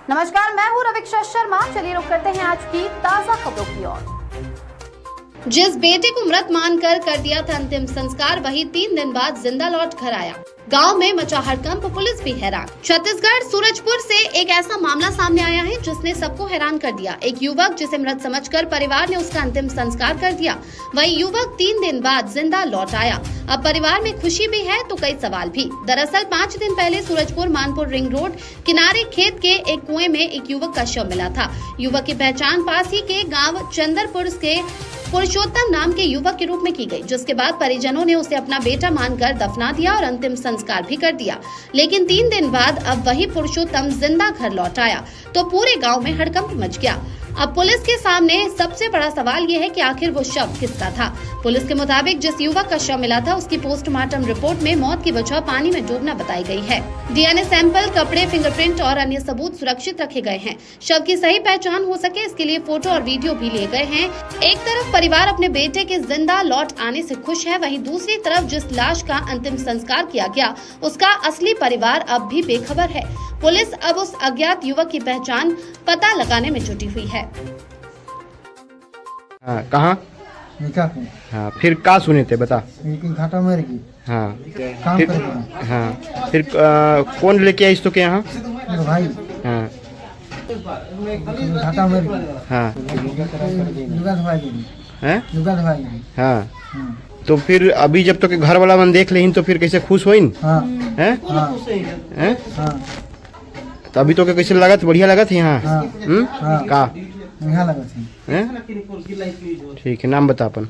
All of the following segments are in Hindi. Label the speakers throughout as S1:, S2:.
S1: नमस्कार, मैं हूँ रविक्षा शर्मा। चलिए रुक करते हैं आज की ताजा खबरों की ओर। जिस बेटे को मृत मानकर कर दिया था अंतिम संस्कार, वही 3 दिन बाद जिंदा लौट घर आया। गांव में मचा हड़कंप, पुलिस भी हैरान। छत्तीसगढ़ सूरजपुर से एक ऐसा मामला सामने आया है जिसने सबको हैरान कर दिया। एक युवक जिसे मृत समझकर परिवार ने उसका अंतिम संस्कार कर दिया, वही युवक 3 दिन बाद जिंदा लौट आया। अब परिवार में खुशी भी है तो कई सवाल भी। दरअसल 5 दिन पहले सूरजपुर मानपुर रिंग रोड किनारे खेत के एक कुएं में एक युवक का शव मिला था। युवक की पहचान पास ही के गाँव चंदरपुर के पुरुषोत्तम नाम के युवक के रूप में की गई, जिसके बाद परिजनों ने उसे अपना बेटा मानकर दफना दिया और अंतिम संस्कार भी कर दिया। लेकिन 3 दिन बाद अब वही पुरुषोत्तम जिंदा घर लौट आया तो पूरे गांव में हड़कंप मच गया। अब पुलिस के सामने सबसे बड़ा सवाल ये है कि आखिर वो शव किसका था। पुलिस के मुताबिक जिस युवक का शव मिला था उसकी पोस्टमार्टम रिपोर्ट में मौत की वजह पानी में डूबना बताई गई है। डीएनए सैंपल, कपड़े, फिंगरप्रिंट और अन्य सबूत सुरक्षित रखे गए हैं। शव की सही पहचान हो सके इसके लिए फोटो और वीडियो भी लिए गए हैं। एक तरफ परिवार अपने बेटे के जिंदा लौट आने से खुश है, वहीं दूसरी तरफ जिस लाश का अंतिम संस्कार किया गया उसका असली परिवार अब भी बेखबर है। पुलिस अब उस अज्ञात युवक की पहचान पता लगाने में जुटी हुई है।
S2: हाँ, कहाँ? हाँ, फिर का सुने थे बता।
S3: घाटा मेरे की।
S2: हाँ,
S3: काम
S2: फिर
S3: करके।
S2: हाँ, फिर कौन लेके आई इसको के यहाँ?
S3: मेरे भाई।
S2: हाँ,
S3: घाटा मेरे की।
S2: हाँ,
S3: जुगाड़ भाई।
S2: हैं?
S3: जुगाड़ भाई।
S2: हाँ, तो फिर अभी जब तो के घर वाला मन देख लेहिन तो फिर कैसे खुश होइन?
S3: हाँ।
S2: हैं?
S3: हाँ।
S2: हैं?
S3: हाँ।
S2: तो अभी तो के कैसे लागत? बढ़िया लागत है यहाँ?
S3: हाँ। हाँ।
S2: का?
S3: यहाँ लगा थी।
S2: हैं? ठीक है, नाम बता अपन।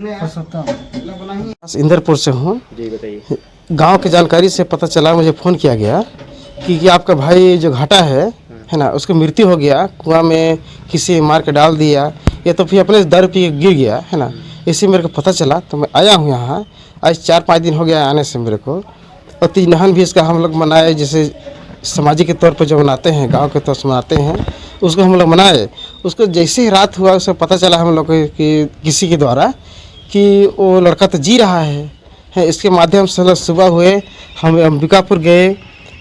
S4: इंदरपुर से हूँ
S2: जी, बताइए।
S4: गांव की जानकारी से पता चला, मुझे फ़ोन किया गया कि आपका भाई जो घाटा है ना, उसकी मृत्यु हो गया, कुआं में किसी मार के डाल दिया, ये तो फिर अपने दर पे गिर गया है ना। इसी मेरे को पता चला तो मैं आया हूँ यहाँ। आज 4-5 दिन हो गया आने से मेरे को। और तीजनहन भी इसका हम लोग मनाए, जैसे सामाजिक के तौर पर जो मनाते हैं, गांव के तौर से मनाते हैं, उसको हम लोग मनाए। उसको जैसे ही रात हुआ उसे पता चला हम लोग कि किसी के द्वारा कि वो लड़का तो जी रहा है। इसके माध्यम से सुबह हुए हम अंबिकापुर गए,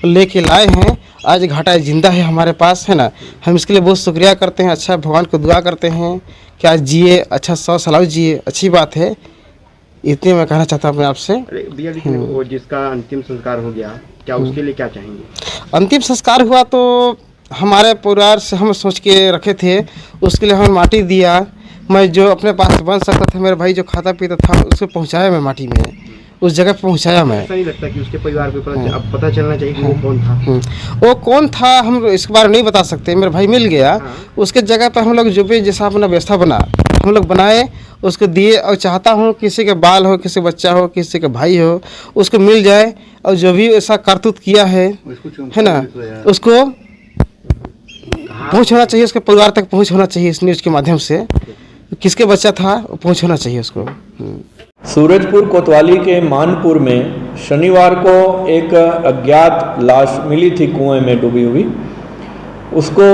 S4: लेके लाए हैं। आज घाटा जिंदा है हमारे पास, है ना। हम इसके लिए बहुत शुक्रिया करते हैं। अच्छा, भगवान को दुआ करते हैं कि आज जिए, अच्छा 100 साल जिए, अच्छी बात है। इतने मैं कहना चाहता हूँ अपने आपसे।
S2: भैया, लेकिन वो जिसका अंतिम संस्कार हो गया, क्या उसके लिए क्या चाहेंगे?
S4: अंतिम संस्कार हुआ तो हमारे परिवार से हम सोच के रखे थे, उसके लिए हमने माटी दिया। मैं जो अपने पास बन सकता था, मेरे भाई जो खाता पीता था उसको पहुंचाया मैं माटी में, उस जगह पे पहुंचाया मैं।
S2: ऐसा नहीं लगता कि उसके परिवार को अब पता चलना चाहिए कि वो कौन था?
S4: वो कौन था हम इसके बारे में नहीं बता सकते। मेरा भाई मिल गया, उसके जगह पर हम लोग जो भी जैसा अपना व्यवस्था बना हम लोग बनाए, उसको दिए। और चाहता हूँ किसी के बाल हो, किसी बच्चा हो, किसी के भाई हो, उसको मिल जाए। और जो भी ऐसा करतूत किया है ना, उसको पहुँच होना चाहिए, उसके परिवार तक पहुँच होना चाहिए। इस न्यूज़ के माध्यम से किसके बच्चा था पहुँच होना चाहिए उसको।
S5: सूरजपुर कोतवाली के मानपुर में शनिवार को एक अज्ञात लाश मिली थी कुएं में डूबी हुई। उसको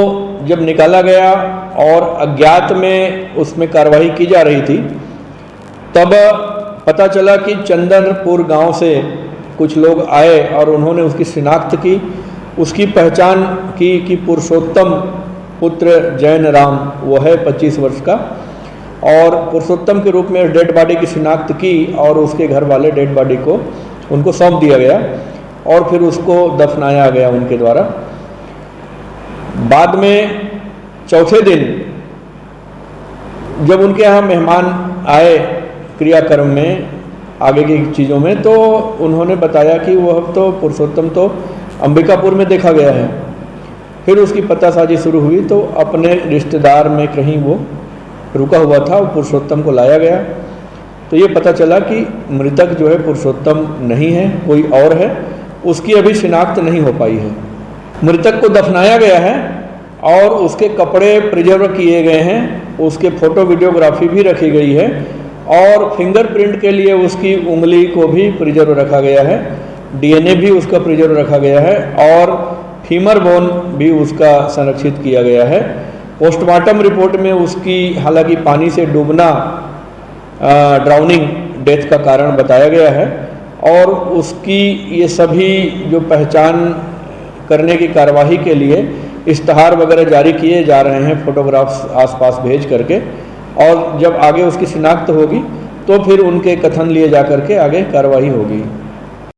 S5: जब निकाला गया और अज्ञात में उसमें कार्रवाई की जा रही थी, तब पता चला कि चंदनपुर गांव से कुछ लोग आए और उन्होंने उसकी शिनाख्त की। उसकी पहचान की कि पुरुषोत्तम पुत्र जैन राम वो है 25 वर्ष का, और पुरुषोत्तम के रूप में डेड बॉडी की शिनाख्त की और उसके घर वाले डेड बॉडी को उनको सौंप दिया गया और फिर उसको दफनाया गया उनके द्वारा। बाद में चौथे दिन जब उनके यहाँ मेहमान आए क्रियाक्रम में आगे की चीज़ों में, तो उन्होंने बताया कि वह तो पुरुषोत्तम तो अंबिकापुर में देखा गया है। फिर उसकी पतासाजी शुरू हुई तो अपने रिश्तेदार में कहीं वो रुका हुआ था, पुरुषोत्तम को लाया गया तो ये पता चला कि मृतक जो है पुरुषोत्तम नहीं है, कोई और है। उसकी अभी शिनाख्त नहीं हो पाई है। मृतक को दफनाया गया है और उसके कपड़े प्रिजर्व किए गए हैं, उसके फोटो वीडियोग्राफी भी रखी गई है और फिंगरप्रिंट के लिए उसकी उंगली को भी प्रिजर्व रखा गया है, डीएनए भी उसका प्रिजर्व रखा गया है और फीमर बोन भी उसका संरक्षित किया गया है। पोस्टमार्टम रिपोर्ट में उसकी हालांकि पानी से डूबना ड्राउनिंग डेथ का कारण बताया गया है और उसकी ये सभी जो पहचान करने की कार्यवाही के लिए इश्तहार वगैरह जारी किए जा रहे हैं फोटोग्राफ्स आसपास भेज करके, और जब आगे उसकी शिनाख्त होगी तो फिर उनके कथन लिए जा करके आगे कार्रवाई होगी।